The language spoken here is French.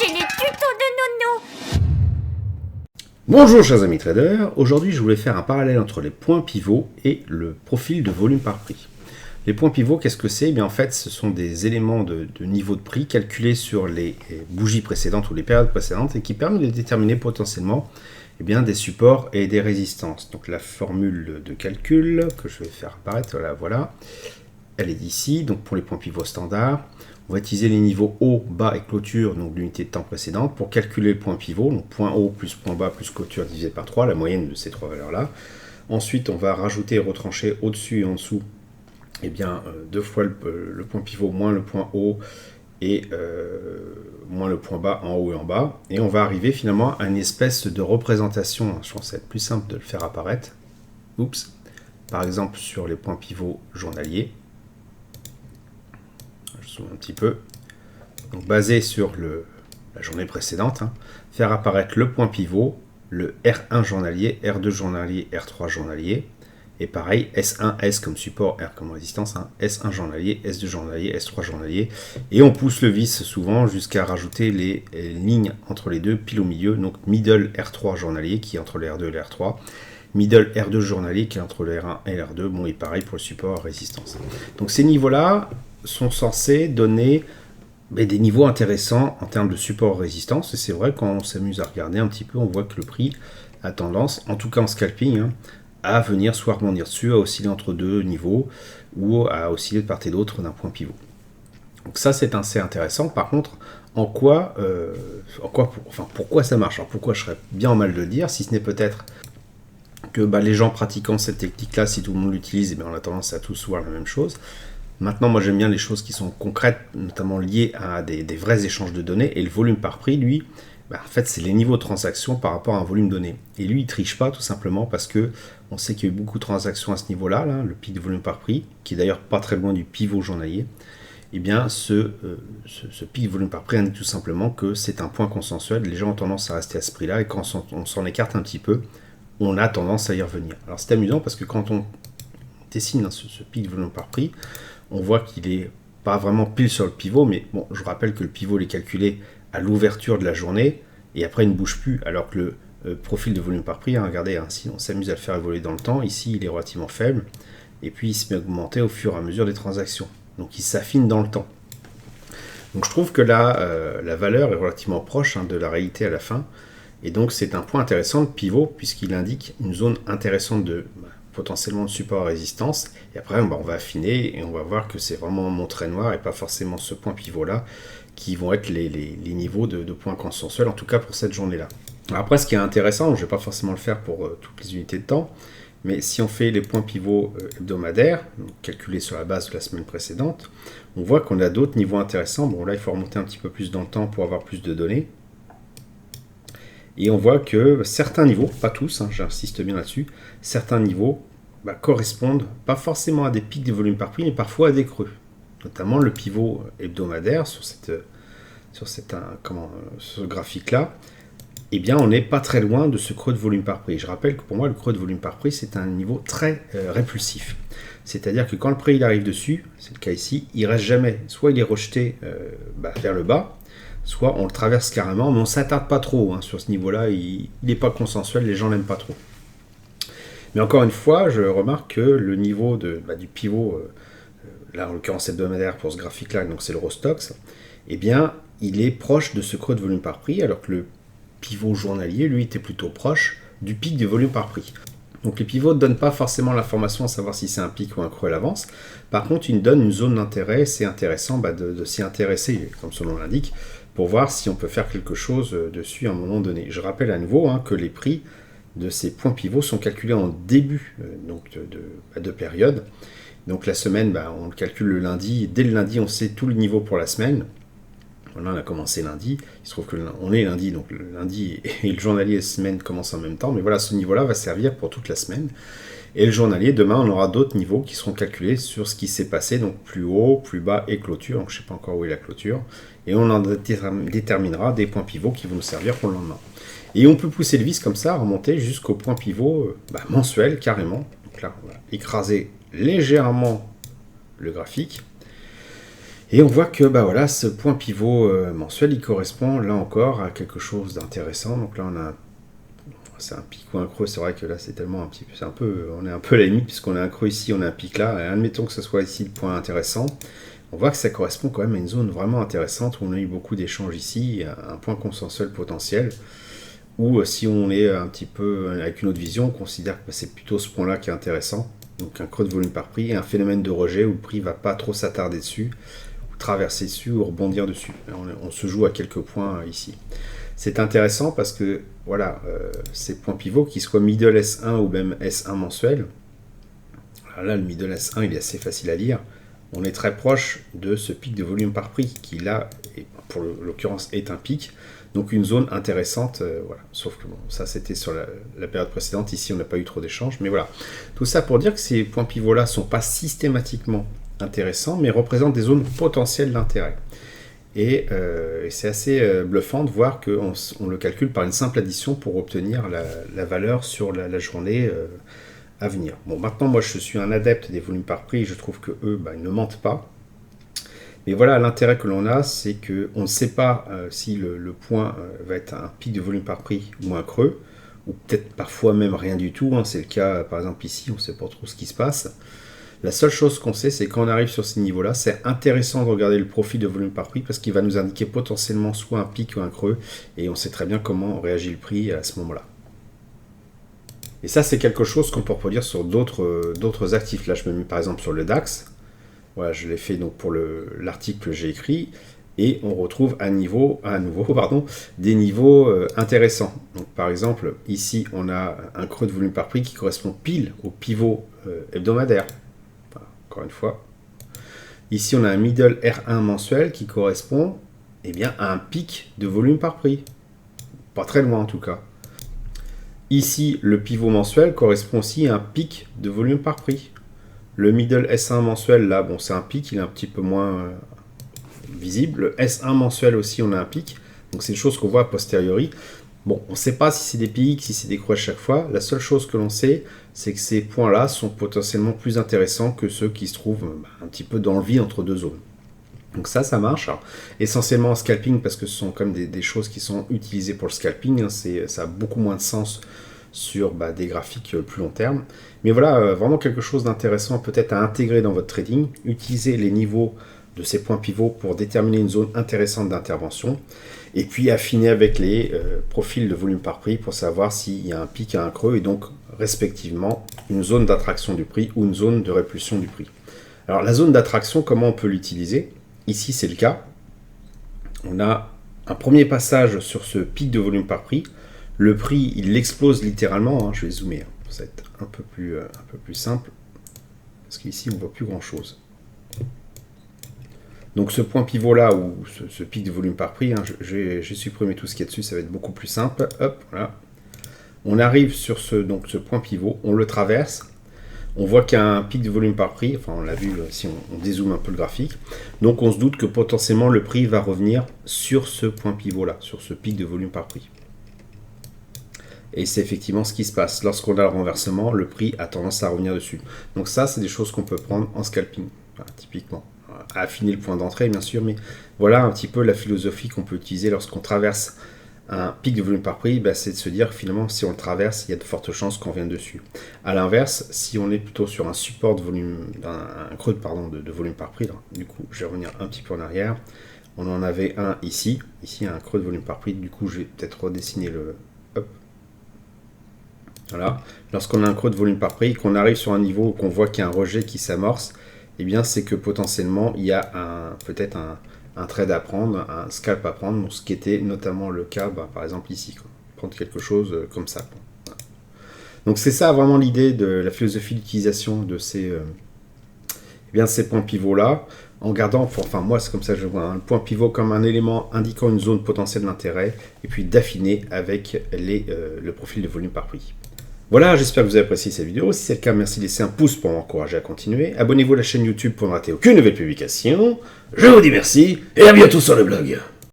c'est les tutos de Nono. Bonjour chers amis traders, aujourd'hui je voulais faire un parallèle entre les points pivots et le profil de volume par prix. Les points pivots, qu'est-ce que c'est? Eh bien en fait ce sont des éléments de niveau de prix calculés sur les bougies précédentes ou les périodes précédentes et qui permettent de déterminer potentiellement des supports et des résistances. Donc la formule de calcul que je vais faire apparaître, voilà, elle est ici. Donc pour les points pivots standards, on va utiliser les niveaux haut, bas et clôture, donc l'unité de temps précédente, pour calculer le point pivot. Donc point haut plus point bas plus clôture divisé par 3, la moyenne de ces trois valeurs-là. Ensuite, on va rajouter et retrancher au-dessus et en dessous, deux fois le point pivot moins le point haut et moins le point bas en haut et en bas. Et on va arriver finalement à une espèce de représentation. Je pense que ça va être plus simple de le faire apparaître. Oups. Par exemple, sur les points pivots journaliers. Un petit peu, donc basé sur la journée précédente, faire apparaître le point pivot, le R1 journalier, R2 journalier, R3 journalier, et pareil, S1, S comme support, R comme résistance, S1 journalier, S2 journalier, S3 journalier, et on pousse le vis souvent jusqu'à rajouter les lignes entre les deux, pile au milieu, donc middle R3 journalier qui est entre le R2 et le R3, middle R2 journalier qui est entre le R1 et le R2, bon et pareil pour le support résistance. Donc ces niveaux-là sont censés donner des niveaux intéressants en termes de support-résistance. Et c'est vrai, quand on s'amuse à regarder un petit peu, on voit que le prix a tendance, en tout cas en scalping, à venir soit rebondir dessus, à osciller entre deux niveaux, ou à osciller de part et d'autre d'un point pivot. Donc ça, c'est assez intéressant. Par contre, pourquoi ça marche? Alors pourquoi je serais bien en mal de le dire, si ce n'est peut-être que les gens pratiquant cette technique-là, si tout le monde l'utilise, on a tendance à tous voir la même chose. Maintenant, moi j'aime bien les choses qui sont concrètes, notamment liées à des vrais échanges de données. Et le volume par prix, lui, en fait, c'est les niveaux de transactions par rapport à un volume donné. Et lui, il ne triche pas tout simplement parce que on sait qu'il y a eu beaucoup de transactions à ce niveau-là, le pic de volume par prix, qui est d'ailleurs pas très loin du pivot journalier. Ce pic de volume par prix indique tout simplement que c'est un point consensuel. Les gens ont tendance à rester à ce prix-là et quand on s'en écarte un petit peu, on a tendance à y revenir. Alors c'est amusant parce que quand on dessine ce pic de volume par prix, on voit qu'il n'est pas vraiment pile sur le pivot, mais bon, je rappelle que le pivot est calculé à l'ouverture de la journée, et après il ne bouge plus, alors que le profil de volume par prix, regardez, si on s'amuse à le faire évoluer dans le temps, ici il est relativement faible, et puis il se met à augmenter au fur et à mesure des transactions. Donc il s'affine dans le temps. Donc je trouve que là, la valeur est relativement proche de la réalité à la fin, et donc c'est un point intéressant, le pivot, puisqu'il indique une zone intéressante de potentiellement de support à résistance, et après on va affiner et on va voir que c'est vraiment mon trait noir et pas forcément ce point pivot là qui vont être les niveaux de points consensuels, en tout cas pour cette journée là. Après, ce qui est intéressant, je ne vais pas forcément le faire pour toutes les unités de temps, mais si on fait les points pivots hebdomadaires, donc calculés sur la base de la semaine précédente, on voit qu'on a d'autres niveaux intéressants. Bon là il faut remonter un petit peu plus dans le temps pour avoir plus de données. Et on voit que certains niveaux, pas tous, j'insiste bien là-dessus, certains niveaux correspondent pas forcément à des pics de volume par prix, mais parfois à des creux. Notamment le pivot hebdomadaire sur ce graphique-là, on n'est pas très loin de ce creux de volume par prix. Je rappelle que pour moi, le creux de volume par prix, c'est un niveau très répulsif. C'est-à-dire que quand le prix il arrive dessus, c'est le cas ici, il reste jamais. Soit il est rejeté vers le bas, soit on le traverse carrément, mais on ne s'attarde pas trop sur ce niveau-là, il n'est pas consensuel, les gens l'aiment pas trop. Mais encore une fois, je remarque que le niveau du pivot, là en l'occurrence hebdomadaire pour ce graphique-là, donc c'est le Rostox, il est proche de ce creux de volume par prix, alors que le pivot journalier, lui, était plutôt proche du pic de volume par prix. Donc les pivots ne donnent pas forcément l'information à savoir si c'est un pic ou un creux à l'avance. Par contre, ils nous donnent une zone d'intérêt, c'est intéressant de s'y intéresser, comme son nom l'indique, pour voir si on peut faire quelque chose dessus à un moment donné. Je rappelle à nouveau que les prix de ces points pivots sont calculés en début de période. Donc la semaine, on le calcule le lundi. Dès le lundi, on sait tout le niveau pour la semaine. Voilà, on a commencé lundi. Il se trouve qu'on est lundi, donc le lundi et le journalier et semaine commencent en même temps. Mais voilà, ce niveau-là va servir pour toute la semaine. Et le journalier, demain, on aura d'autres niveaux qui seront calculés sur ce qui s'est passé, donc plus haut, plus bas et clôture. Donc je ne sais pas encore où est la clôture. Et on en déterminera des points pivots qui vont nous servir pour le lendemain. Et on peut pousser le vis comme ça, remonter jusqu'au point pivot mensuel, carrément. Donc là, on va écraser légèrement le graphique. Et on voit que bah voilà, ce point pivot mensuel, il correspond là encore à quelque chose d'intéressant. Donc là, c'est un pic ou un creux. C'est vrai que là, c'est tellement on est un peu à la limite puisqu'on a un creux ici, on a un pic là. Et admettons que ce soit ici le point intéressant. On voit que ça correspond quand même à une zone vraiment intéressante où on a eu beaucoup d'échanges ici, un point consensuel potentiel. Ou si on est un petit peu avec une autre vision, on considère que c'est plutôt ce point-là qui est intéressant. Donc un creux de volume par prix et un phénomène de rejet où le prix ne va pas trop s'attarder dessus, ou traverser dessus, ou rebondir dessus. On se joue à quelques points ici. C'est intéressant parce que voilà, ces points pivots, qu'ils soient middle S1 ou même S1 mensuel, alors là le middle S1 il est assez facile à lire. On est très proche de ce pic de volume par prix qui là, pour l'occurrence, est un pic. Donc une zone intéressante, voilà. Sauf que bon, ça c'était sur la période précédente, ici on n'a pas eu trop d'échanges, mais voilà. Tout ça pour dire que ces points pivots-là ne sont pas systématiquement intéressants, mais représentent des zones potentielles d'intérêt. Et c'est assez bluffant de voir qu'on le calcule par une simple addition pour obtenir la valeur sur la journée à venir. Bon, maintenant moi je suis un adepte des volumes par prix, je trouve que eux, ils ne mentent pas. Mais voilà, l'intérêt que l'on a, c'est qu'on ne sait pas si le point va être un pic de volume par prix ou un creux, ou peut-être parfois même rien du tout. Hein. C'est le cas, par exemple, ici, on ne sait pas trop ce qui se passe. La seule chose qu'on sait, c'est quand on arrive sur ces niveaux-là, c'est intéressant de regarder le profil de volume par prix parce qu'il va nous indiquer potentiellement soit un pic ou un creux, et on sait très bien comment réagit le prix à ce moment-là. Et ça, c'est quelque chose qu'on peut reproduire sur d'autres actifs. Là, je me mets par exemple sur le DAX. Voilà, je l'ai fait donc pour l'article que j'ai écrit, et on retrouve à nouveau des niveaux intéressants. Donc, par exemple, ici, on a un creux de volume par prix qui correspond pile au pivot hebdomadaire. Voilà, encore une fois. Ici, on a un middle R1 mensuel qui correspond à un pic de volume par prix. Pas très loin en tout cas. Ici, le pivot mensuel correspond aussi à un pic de volume par prix. Le middle S1 mensuel, là, bon, c'est un pic, il est un petit peu moins visible. Le S1 mensuel aussi, on a un pic. Donc, c'est une chose qu'on voit a posteriori. Bon, on ne sait pas si c'est des pics, si c'est des creux à chaque fois. La seule chose que l'on sait, c'est que ces points-là sont potentiellement plus intéressants que ceux qui se trouvent un petit peu dans le vide entre deux zones. Donc ça marche. Alors, essentiellement en scalping, parce que ce sont comme des choses qui sont utilisées pour le scalping. Hein, ça a beaucoup moins de sens sur des graphiques plus long terme. Mais voilà, vraiment quelque chose d'intéressant peut-être à intégrer dans votre trading. Utilisez les niveaux de ces points pivots pour déterminer une zone intéressante d'intervention. Et puis affiner avec les profils de volume par prix pour savoir s'il y a un pic et un creux. Et donc, respectivement, une zone d'attraction du prix ou une zone de répulsion du prix. Alors, la zone d'attraction, comment on peut l'utiliser ? Ici, c'est le cas. On a un premier passage sur ce pic de volume par prix. Le prix, il explose littéralement. Hein. Je vais zoomer pour ça être un peu plus simple. Parce qu'ici, on ne voit plus grand-chose. Donc ce point pivot-là, ou ce pic de volume par prix, hein, j'ai supprimé tout ce qui est dessus, ça va être beaucoup plus simple. Hop, voilà. On arrive sur ce point pivot, on le traverse. On voit qu'il y a un pic de volume par prix. Enfin, on l'a vu si on dézoome un peu le graphique. Donc on se doute que potentiellement, le prix va revenir sur ce point pivot-là, sur ce pic de volume par prix. Et c'est effectivement ce qui se passe. Lorsqu'on a le renversement, le prix a tendance à revenir dessus. Donc ça, c'est des choses qu'on peut prendre en scalping, voilà, typiquement. À affiner le point d'entrée, bien sûr, mais voilà un petit peu la philosophie qu'on peut utiliser lorsqu'on traverse un pic de volume par prix, c'est de se dire finalement, si on le traverse, il y a de fortes chances qu'on vienne dessus. A l'inverse, si on est plutôt sur un support de volume, un creux de volume par prix, là, du coup, je vais revenir un petit peu en arrière. On en avait un ici, un creux de volume par prix, du coup, je vais peut-être redessiner le... Hop. Voilà. Lorsqu'on a un creux de volume par prix, qu'on arrive sur un niveau où qu'on voit qu'il y a un rejet qui s'amorce, eh bien, c'est que potentiellement, il y a peut-être un trade à prendre, un scalp à prendre, donc ce qui était notamment le cas, par exemple ici, quoi. Prendre quelque chose comme ça. Voilà. Donc c'est ça vraiment l'idée de la philosophie d'utilisation de ces points pivots-là, en gardant, moi c'est comme ça que je vois, un point pivot comme un élément indiquant une zone potentielle d'intérêt, et puis d'affiner avec le profil de volume par prix. Voilà, j'espère que vous avez apprécié cette vidéo. Si c'est le cas, merci de laisser un pouce pour m'encourager à continuer. Abonnez-vous à la chaîne YouTube pour ne rater aucune nouvelle publication. Je vous dis merci et à bientôt sur le blog.